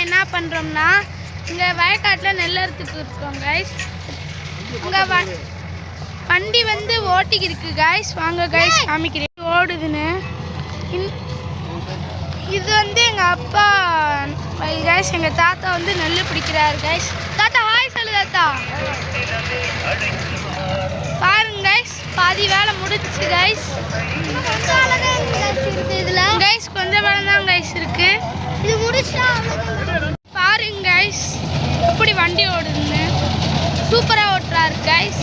என்ன பண்ணுறோம்னா இங்கே வயக்காட்டில் நெல் அறுத்துட்டு இருக்கோம் கைஸ். இங்கே வண்டி வந்து ஓட்டிக்கிருக்கு கைஸ். வாங்க கைஸ் காமிக்கிறேன் ஓடுதுன்னு. இது வந்து எங்கள் அப்பா கைஸ். எங்கள் தாத்தா வந்து நெல் பிடிக்கிறாரு கைஸ். தாத்தா ஹாய் சொல்லு தாத்தா. பாருங்க கைஸ் பாதி வேலை முடிச்சு கைஸ். இதில் கைஸ் கொஞ்சம் வேலை தான் கைஸ் இருக்கு. இது முடிச்சா பாருங்க கைஸ் இப்படி வண்டி ஓடுதுன்னு. சூப்பராக ஓட்டுறாரு கைஸ்.